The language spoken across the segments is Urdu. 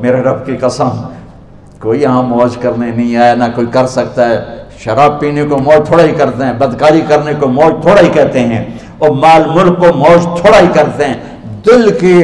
میرے رب کی قسم کوئی یہاں موج کرنے نہیں آیا، نہ کوئی کر سکتا ہے۔ شراب پینے کو موج تھوڑا ہی کرتے ہیں، بدکاری کرنے کو موج تھوڑا ہی کہتے ہیں، اور مال ملک کو موج تھوڑا ہی کرتے ہیں، دل کی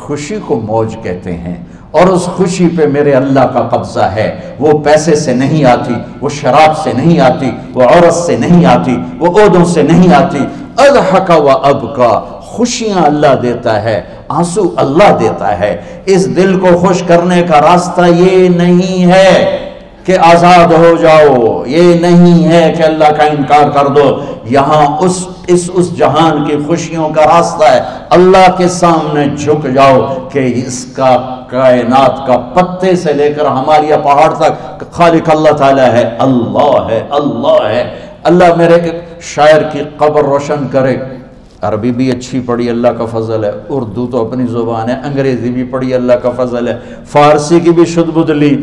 خوشی کو موج کہتے ہیں۔ اور اس خوشی پہ میرے اللہ کا قبضہ ہے، وہ پیسے سے نہیں آتی، وہ شراب سے نہیں آتی، وہ عورت سے نہیں آتی، وہ عہدوں سے نہیں آتی۔ اضحک و ابکا، خوشیاں اللہ دیتا ہے، آنسو اللہ دیتا ہے۔ اس دل کو خوش کرنے کا راستہ یہ نہیں ہے کہ آزاد ہو جاؤ، یہ نہیں ہے کہ اللہ کا انکار کر دو۔ یہاں اس جہان کی خوشیوں کا راستہ ہے، اللہ کے سامنے جھک جاؤ کہ اس کا کائنات کا پتے سے لے کر ہمالیہ پہاڑ تک خالق اللہ تعالیٰ ہے، اللہ ہے، اللہ ہے۔ اللہ میرے شاعر کی قبر روشن کرے۔ عربی بھی اچھی پڑھی، اللہ کا فضل ہے، اردو تو اپنی زبان ہے، انگریزی بھی پڑھی، اللہ کا فضل ہے، فارسی کی بھی شد بد لی۔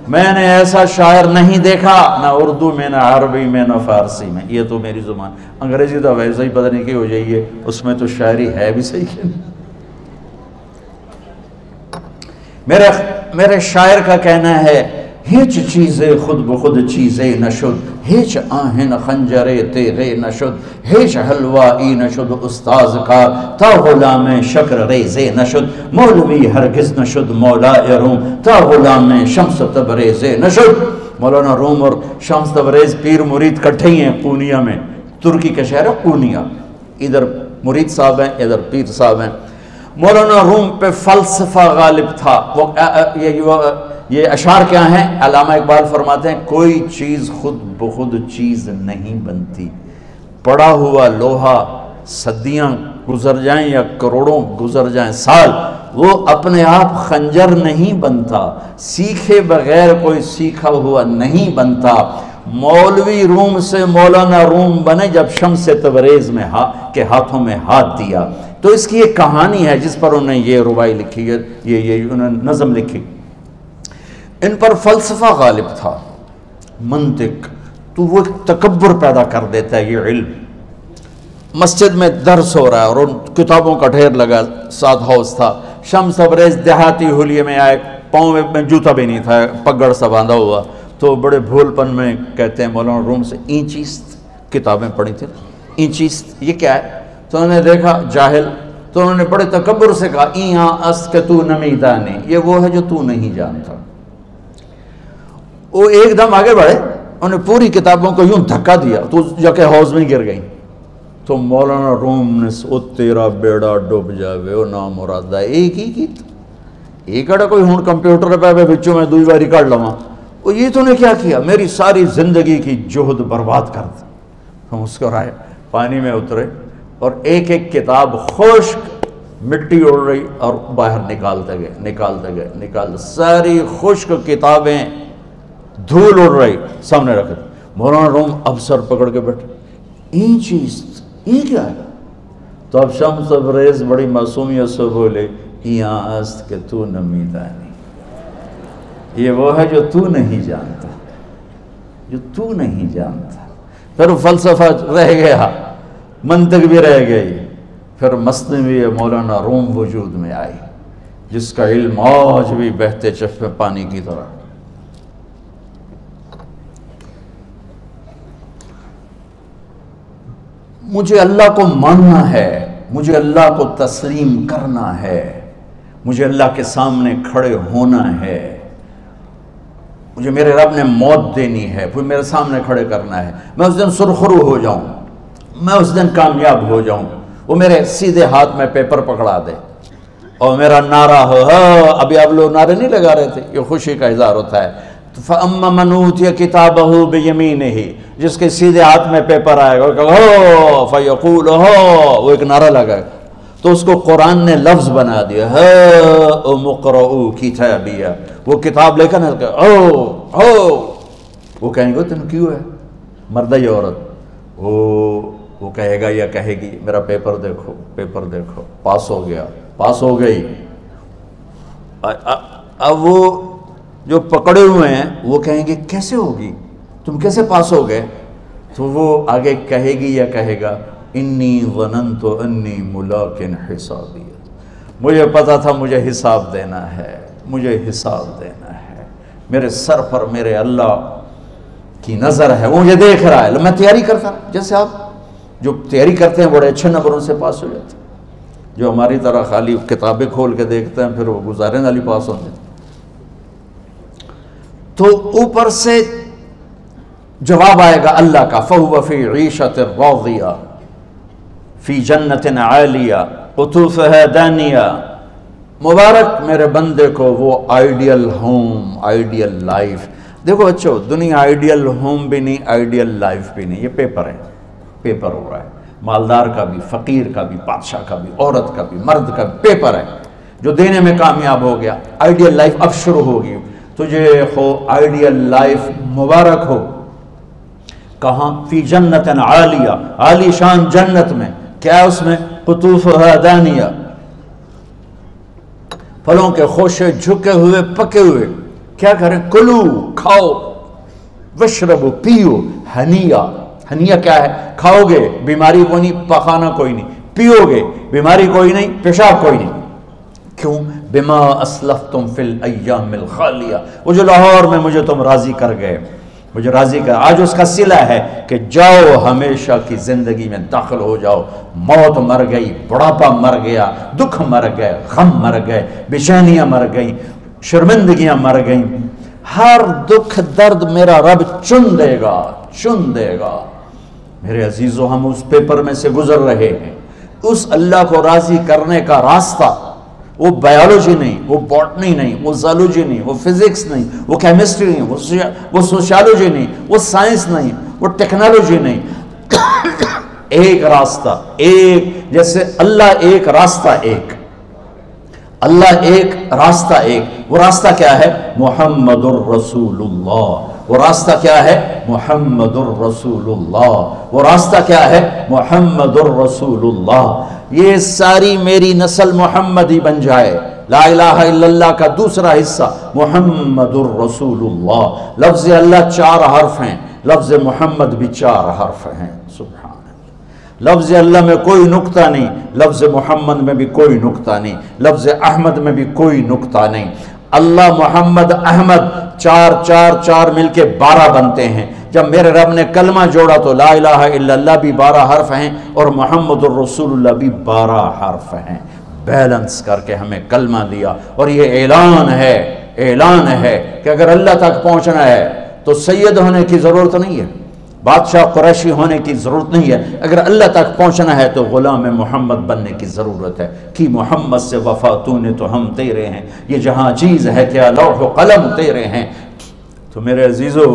میں نے ایسا شاعر نہیں دیکھا، نہ اردو میں، نہ عربی میں، نہ فارسی میں، یہ تو میری زبان۔ انگریزی تو ویسے ہی پتہ نہیں کی ہو جائیے، اس میں تو شاعری ہے بھی صحیح ہے۔ میرے شاعر کا کہنا ہے، ہیچ چیزیں خود بخود چیزیں نشد، ہیچ آہن خنجرے تیغے نشد، ہیچ حلوائی نشد استاذ کا، تا غلام شکر ریزے نشد، مولوی ہرگز نشد مولا روم، تا غلام شمس تبریزے نشد۔ مولانا روم اور شمس تبریز پیر مرید کٹھے ہی ہیں قونیہ میں، ترکی کا شہر ہے قونیہ، ادھر مرید صاحب ہیں، ادھر پیر صاحب ہیں۔ مولانا روم پہ فلسفہ غالب تھا۔ یہ اشعار کیا ہیں؟ علامہ اقبال فرماتے ہیں، کوئی چیز خود بخود چیز نہیں بنتی، پڑا ہوا لوہا صدیاں گزر جائیں یا کروڑوں گزر جائیں سال، وہ اپنے آپ خنجر نہیں بنتا، سیکھے بغیر کوئی سیکھا ہوا نہیں بنتا۔ مولوی روم سے مولانا روم بنے جب شمس تبریز میں کے ہاتھوں میں ہاتھ دیا۔ تو اس کی ایک کہانی ہے جس پر انہوں نے یہ ربائی لکھی ہے، یہ انہوں نے نظم لکھی۔ ان پر فلسفہ غالب تھا، منطق، تو وہ ایک تکبر پیدا کر دیتا ہے یہ علم۔ مسجد میں درس ہو رہا ہے اور ان کتابوں کا ڈھیر لگا، ساتھ ہاؤس تھا۔ شمس تبریز دیہاتی حلیے میں آئے، پاؤں میں جوتا بھی نہیں تھا، پگڑ سا باندھا ہوا، تو بڑے بھول پن میں کہتے ہیں مولانا روم سے، اینچیست کتابیں پڑھی تھیں، اینچیست یہ کیا ہے؟ تو انہوں نے دیکھا جاہل، تو انہوں نے بڑے تکبر سے کہا، ایاں است کہ تو نمیدانی، یہ وہ ہے جو تو نہیں جانتا۔ وہ ایک دم آگے بڑھے، انہوں نے پوری کتابوں کو یوں دھکا دیا تو جا کے حوض میں گر گئی۔ تو مولانا روم نے او تیرا بیڑا ڈوب جاوے او نام مرادہ، ایک ہی کی ایک اڑا کوئی ہون کمپیوٹر پہ بچوں میں دوئی باری کر لواں، وہ یہ تو نے کیا کیا، میری ساری زندگی کی جہد برباد کر دی۔ ہم مسکرائے، پانی میں اترے اور ایک ایک کتاب خشک مٹی اڑ رہی اور باہر نکالتے گئے، ساری خشک کتابیں دھول اڑ رہی سامنے رکھ دی۔ مولانا روم اب سر پکڑ کے بیٹھے، این چیز یہ کیا ہے؟ تو اب شمس تبریز بڑی معصومیت سے بولے، یہاں است کہ تو نمیدانی، یہ وہ ہے جو تو نہیں جانتا، جو تو نہیں جانتا۔ پھر فلسفہ رہ گیا، منطق بھی رہ گئی، پھر مثنوی مولانا روم وجود میں آئی، جس کا علم آج بھی بہتے چشمے پانی کی طرح۔ مجھے اللہ کو ماننا ہے، مجھے اللہ کو تسلیم کرنا ہے، مجھے اللہ کے سامنے کھڑے ہونا ہے، مجھے میرے رب نے موت دینی ہے، پھر میرے سامنے کھڑے کرنا ہے، میں اس دن سرخرو ہو جاؤں، میں اس دن کامیاب ہو جاؤں، وہ میرے سیدھے ہاتھ میں پیپر پکڑا دے اور میرا نعرہ ہو، ابھی آپ لوگ نعرے نہیں لگا رہے تھے، یہ خوشی کا اظہار ہوتا ہے۔ فَأَمَّا مَنْ أُوتِيَ كِتَابَهُ بِيَمِينِهِ، جس کے سیدھے ہاتھ میں پیپر آئے گا فَيَقُولُ وہ ایک نعرہ لگائے گا، تو اس کو قرآن نے لفظ بنا دیا، هَاؤْمُ اقْرَءُوا كِتَابِيَهْ، وہ کتاب لے کر وہ کہیں گے تم کیوں ہے، مرد یا عورت، وہ کہے گا یا کہے گی میرا پیپر دیکھو، پیپر دیکھو، پاس ہو گیا، پاس ہو گئی۔ اب وہ جو پکڑے ہوئے ہیں وہ کہیں گے کیسے ہوگی، تم کیسے پاس ہو گئے؟ تو وہ آگے کہے گی یا کہے گا، انی ظننت انی ملاق حسابی، مجھے پتا تھا مجھے حساب دینا ہے، مجھے حساب دینا ہے، میرے سر پر میرے اللہ کی نظر ہے، وہ مجھے دیکھ رہا ہے۔ میں تیاری کرتا، جیسے آپ جو تیاری کرتے ہیں بڑے اچھے نمبروں سے پاس ہو جاتے ہیں، جو ہماری طرح خالی کتابیں کھول کے دیکھتے ہیں پھر وہ گزارے والی پاس ہوتے ہیں۔ تو اوپر سے جواب آئے گا اللہ کا، فَهُوَ فِي عِيشَةٍ رَاضِيَةٍ فِي جَنَّةٍ عَالِيَةٍ قُطُوفُهَا دَانِيَةٌ۔ مبارک میرے بندے کو وہ آئیڈیل ہوم، آئیڈیل لائف۔ دیکھو اچھو، دنیا آئیڈیل ہوم بھی نہیں، آئیڈیل لائف بھی نہیں، یہ پیپر ہے، پیپر ہو رہا ہے، مالدار کا بھی، فقیر کا بھی، بادشاہ کا بھی، عورت کا بھی، مرد کا بھی پیپر ہے۔ جو دینے میں کامیاب ہو گیا، آئیڈیل لائف اب شروع ہوگی۔ تجھے ہو آئیڈیل لائف مبارک ہو۔ کہاں؟ فی جنت عالیہ، عالی شان جنت میں، کیا ہے اس میں؟ قطوفها دانیہ، پھلوں کے خوشے جھکے ہوئے پکے ہوئے۔ کیا کریں؟ کلو، کھاؤ، وشربو، پیو، ہنیہ۔ ہنیہ کیا ہے؟ کھاؤ گے بیماری کوئی نہیں، پخانہ کوئی نہیں، پیو گے بیماری کوئی نہیں، پیشاب کوئی نہیں۔ کیوں؟ بما اسلفتم فی الایام الخالیہ، وہ جو لاہور میں مجھے تم راضی کر گئے، مجھے راضی کر، آج اس کا صلہ ہے کہ جاؤ ہمیشہ کی زندگی میں داخل ہو جاؤ۔ موت مر گئی، بڑھاپا مر گیا، دکھ مر گئے، غم مر گئے، بے چینیاں مر گئیں، شرمندگیاں مر گئیں۔ ہر دکھ درد میرا رب چن دے گا، چن دے گا۔ میرے عزیزو، ہم اس پیپر میں سے گزر رہے ہیں۔ اس اللہ کو راضی کرنے کا راستہ، وہ بایولوجی نہیں، وہ باٹنی نہیں، وہ زالوجی نہیں، وہ فزکس نہیں، وہ کیمسٹری نہیں، وہ سوشیالوجی نہیں، وہ سائنس نہیں، وہ ٹیکنالوجی نہیں۔ ایک راستہ، ایک، جیسے اللہ ایک، راستہ ایک، اللہ ایک، راستہ ایک۔ وہ راستہ کیا ہے؟ محمد الرسول اللہ۔ وہ راستہ کیا ہے؟ محمد الرسول اللہ۔ وہ راستہ کیا ہے؟ محمد الرسول اللہ۔ یہ ساری میری نسل محمدی بن جائے۔ لا الہ الا اللہ کا دوسرا حصہ محمد الرسول اللہ۔ لفظ اللہ 4 حرف ہیں، لفظ محمد بھی 4 حرف ہیں۔ سبحان اللہ۔ لفظ اللہ میں کوئی نقطہ نہیں، لفظ محمد میں بھی کوئی نقطہ نہیں، لفظ احمد میں بھی کوئی نقطہ نہیں۔ اللہ، محمد، احمد، 4 4 4 مل کے 12 بنتے ہیں۔ جب میرے رب نے کلمہ جوڑا تو لا الہ الا اللہ بھی 12 حرف ہیں اور محمد الرسول اللہ بھی 12 حرف ہیں۔ بیلنس کر کے ہمیں کلمہ دیا، اور یہ اعلان ہے، اعلان ہے کہ اگر اللہ تک پہنچنا ہے تو سید ہونے کی ضرورت نہیں ہے، بادشاہ قریشی ہونے کی ضرورت نہیں ہے۔ اگر اللہ تک پہنچنا ہے تو غلام محمد بننے کی ضرورت ہے۔ کہ محمد سے وفا تو نے تو ہم تیرے ہیں، یہ جہاں چیز ہے کیا لوح و قلم تیرے ہیں۔ تو میرے عزیزو،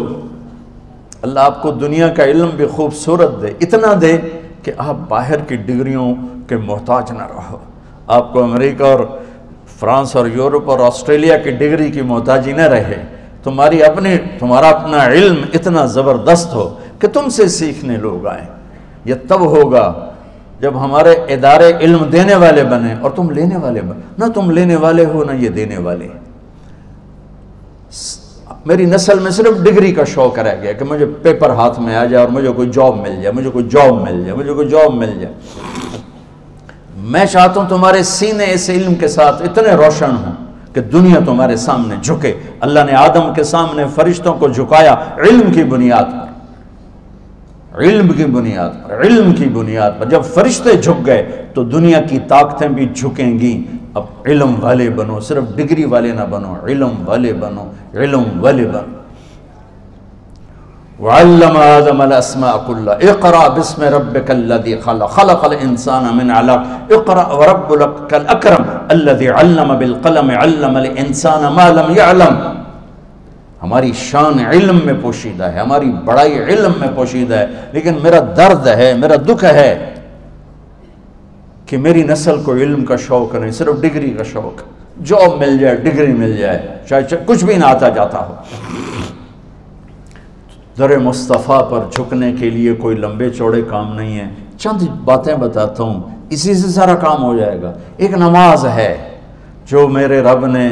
اللہ آپ کو دنیا کا علم بھی خوبصورت دے، اتنا دے کہ آپ باہر کی ڈگریوں کے محتاج نہ رہو، آپ کو امریکہ اور فرانس اور یورپ اور آسٹریلیا کی ڈگری کی محتاجی نہ رہے، تمہارا اپنا علم اتنا زبردست ہو کہ تم سے سیکھنے لوگ آئیں۔ یہ تب ہوگا جب ہمارے ادارے علم دینے والے بنے اور تم لینے والے بنے، نہ تم لینے والے ہو نہ یہ دینے والے۔ میری نسل میں صرف ڈگری کا شوق رہ گیا کہ مجھے پیپر ہاتھ میں آ جائے اور مجھے کوئی جاب مل جائے، مجھے کوئی جاب مل جائے، مجھے کوئی جاب مل جائے۔ میں چاہتا ہوں تمہارے سینے اس علم کے ساتھ اتنے روشن ہوں کہ دنیا تمہارے سامنے جھکے۔ اللہ نے آدم کے سامنے فرشتوں کو جھکایا علم کی بنیاد پر، علم کی بنیاد پر، علم کی بنیاد پر۔ جب فرشتے جھک گئے تو دنیا کی طاقتیں بھی جھکیں گی۔ اب علم والے بنو، صرف ڈگری والے نہ بنو، علم والے بنو، علم والے بنو۔ وعلم آدم الاسماء كلها اقرأ باسم ربك الذي خلق خلق الانسان من علق اقرأ وربك الاكرم الذي علم بالقلم علم الانسان ما لم يعلم۔ ہماری شان علم میں پوشیدہ ہے، ہماری بڑائی علم میں پوشیدہ ہے، لیکن میرا درد ہے، میرا دکھ ہے کہ میری نسل کو علم کا شوق نہیں، صرف ڈگری کا شوق۔ جاب مل جائے، ڈگری مل جائے، شاید کچھ بھی نہ آتا جاتا ہو۔ در مصطفیٰ پر جھکنے کے لیے کوئی لمبے چوڑے کام نہیں ہیں، چند باتیں بتاتا ہوں، اسی سے سارا کام ہو جائے گا۔ ایک نماز ہے جو میرے رب نے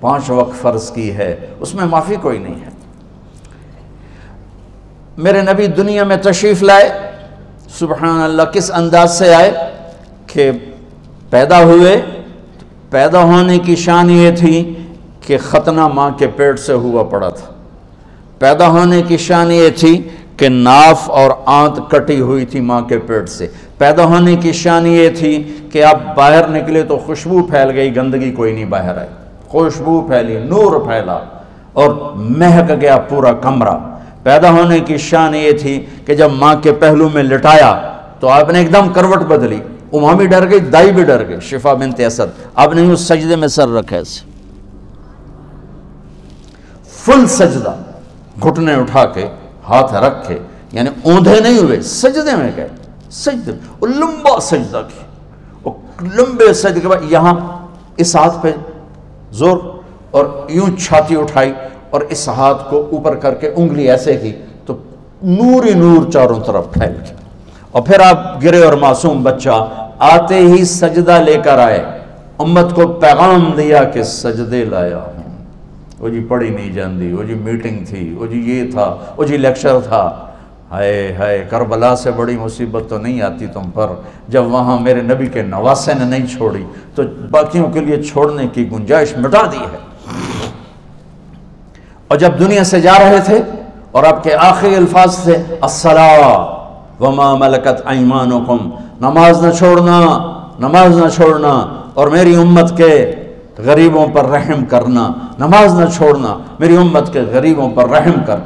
5 وقت فرض کی ہے، اس میں معافی کوئی نہیں ہے۔ میرے نبی دنیا میں تشریف لائے، سبحان اللہ، کس انداز سے آئے کہ پیدا ہوئے، پیدا ہونے کی شان یہ تھی کہ ختنہ ماں کے پیٹ سے ہوا پڑا تھا۔ پیدا ہونے کی شان یہ تھی کہ ناف اور آنت کٹی ہوئی تھی ماں کے پیٹ سے۔ پیدا ہونے کی شان یہ تھی کہ آپ باہر نکلے تو خوشبو پھیل گئی، گندگی کوئی نہیں باہر آئی، خوشبو پھیلی، نور پھیلا اور مہک گیا پورا کمرہ۔ پیدا ہونے کی شان یہ تھی کہ جب ماں کے پہلو میں لٹایا تو آپ نے ایک دم کروٹ بدلی، اماں بھی ڈر گئی، دائی بھی ڈر گئی، شفا بنت اسد۔ آپ نے اس سجدے میں سر رکھا ایسے، فل سجدہ، گھٹنے اٹھا کے ہاتھ رکھ کے، یعنی اوندھے نہیں ہوئے، سجدے میں گئے، سجدے، وہ لمبا سجدہ کی، وہ لمبے سجدے کے بعد یہاں اس ہاتھ پہ زور اور یوں چھاتی اٹھائی اور اس ہاتھ کو اوپر کر کے انگلی ایسے کی تو نور ہی نور چاروں طرف پھیل گیا۔ اور پھر آپ گرے اور معصوم بچہ آتے ہی سجدہ لے کر آئے، امت کو پیغام دیا کہ سجدے لایا ہوں۔ وہ جی پڑھی نہیں جاندی، وہ جی میٹنگ تھی، وہ جی یہ تھا، وہ جی لیکچر تھا۔ ہائے ہائے، کربلا سے بڑی مصیبت تو نہیں آتی تم پر جب وہاں میرے نبی کے نواسے نے نہیں چھوڑی تو باقیوں کے لیے چھوڑنے کی گنجائش مٹا دی ہے۔ اور جب دنیا سے جا رہے تھے اور آپ کے آخری الفاظ تھے الصلاۃ وما ملکت ایمانکم، نماز نہ چھوڑنا، نماز نہ چھوڑنا، اور میری امت کے غریبوں پر رحم کرنا، نماز نہ چھوڑنا، میری امت کے غریبوں پر رحم کر۔